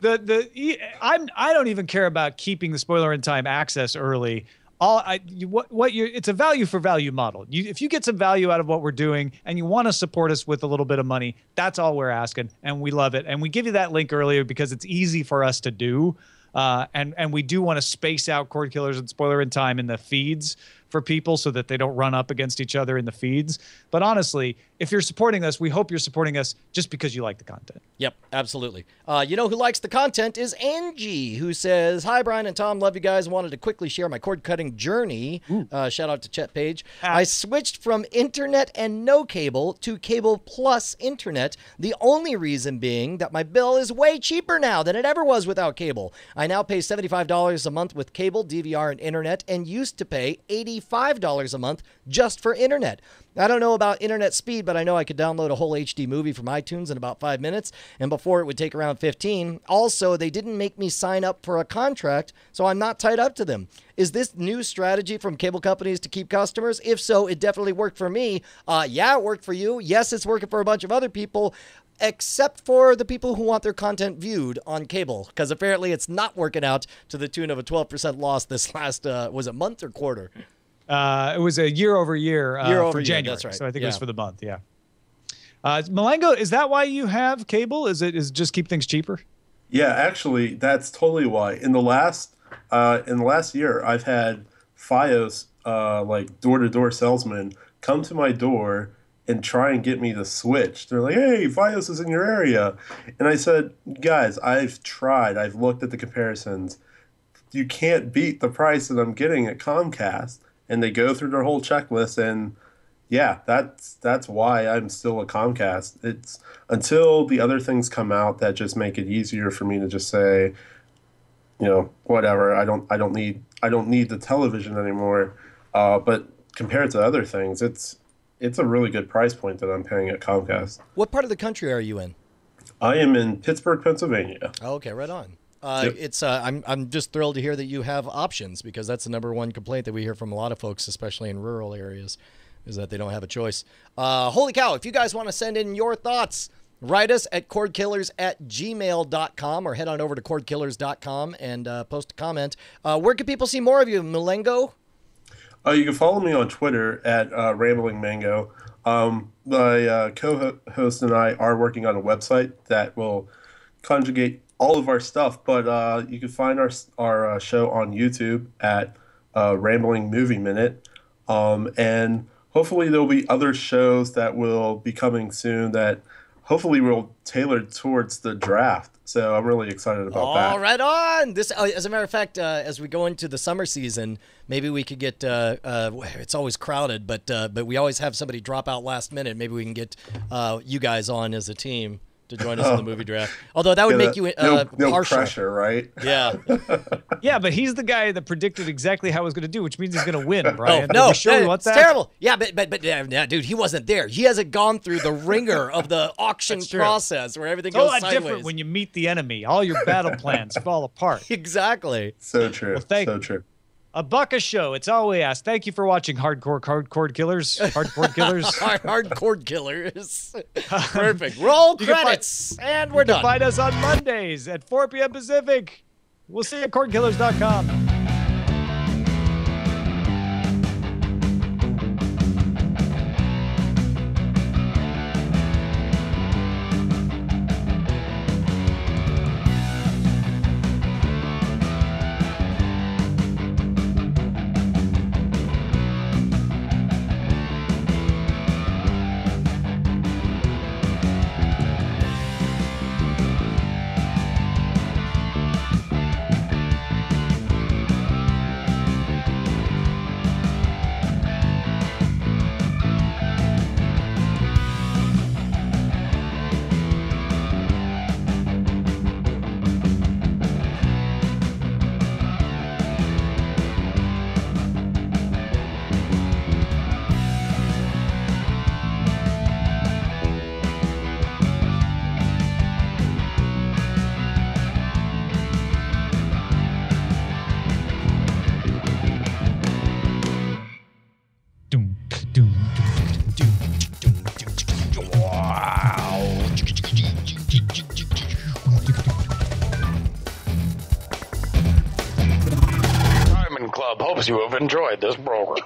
I don't even care about keeping the spoiler in time access early. It's a value for value model. If you get some value out of what we're doing and you want to support us with a little bit of money, that's all we're asking, and we love it. And we give you that link earlier because it's easy for us to do. And we do want to space out Cordkillers and spoiler in time in the feeds for people so that they don't run up against each other in the feeds. But honestly, if you're supporting us, we hope you're supporting us just because you like the content. Yep, absolutely. You know who likes the content is Angie, who says, "Hi, Brian and Tom. Love you guys. Wanted to quickly share my cord-cutting journey." Shout out to Chet Page. I switched from internet and no cable to cable plus internet. The only reason being that my bill is way cheaper now than it ever was without cable. I now pay $75 a month with cable, DVR, and internet, and used to pay $85 a month just for internet. I don't know about internet speed, but I know I could download a whole HD movie from iTunes in about 5 minutes, and before it would take around 15. Also, they didn't make me sign up for a contract, so I'm not tied up to them. Is this new strategy from cable companies to keep customers? If so, it definitely worked for me. Yeah, it worked for you. Yes, it's working for a bunch of other people, except for the people who want their content viewed on cable, because apparently it's not working out to the tune of a 12% loss this last, was it month or quarter? It was a year over year for January. That's right. So I think it was for the month. Yeah. Malengo, is that why you have cable? Is it just keep things cheaper? Yeah, actually, that's totally why. In the last year, I've had FiOS, like door-to-door salesmen, come to my door and try and get me to switch. They're like, "Hey, FiOS is in your area," and I said, "Guys, I've tried. I've looked at the comparisons. You can't beat the price that I'm getting at Comcast." And they go through their whole checklist, and yeah, that's why I'm still a Comcast. It's until the other things come out that just make it easier for me to just say, whatever. I don't need the television anymore. But compared to other things, it's a really good price point that I'm paying at Comcast. What part of the country are you in? I am in Pittsburgh, Pennsylvania. Oh, okay, right on. Yep. It's I'm just thrilled to hear that you have options, because that's the number one complaint that we hear from a lot of folks, especially in rural areas, is that they don't have a choice. Holy cow, if you guys want to send in your thoughts, write us at cordkillers@gmail.com or head on over to cordkillers.com and post a comment. Where can people see more of you, Malengo? You can follow me on Twitter at Rambling Mango. My co-host and I are working on a website that will conjugate all of our stuff, but you can find our show on YouTube at Rambling Movie Minute, and hopefully there'll be other shows that will be coming soon that hopefully will tailor towards the draft. So I'm really excited about that. All right on. This, as a matter of fact, as we go into the summer season, maybe we could get. It's always crowded, but we always have somebody drop out last minute. Maybe we can get you guys on as a team to join us in the movie draft. Although that would make you no partial. pressure, right? Yeah. Yeah, but he's the guy that predicted exactly how it was going to do, which means he's going to win, Brian. No, sure it's terrible. Yeah, but yeah, dude, he wasn't there. He hasn't gone through the ringer of the auction process where everything goes sideways. Different when you meet the enemy. All your battle plans fall apart. Exactly. So true. Well, so true. $1 a show. It's all we ask. Thank you for watching Hardcore Killers. Hardcore Killers. Hardcore Killers. Perfect. Roll credits. And we're done. You can find us on Mondays at 4 p.m. Pacific. We'll see you at cordkillers.com. Diamond Club hopes you have enjoyed this program.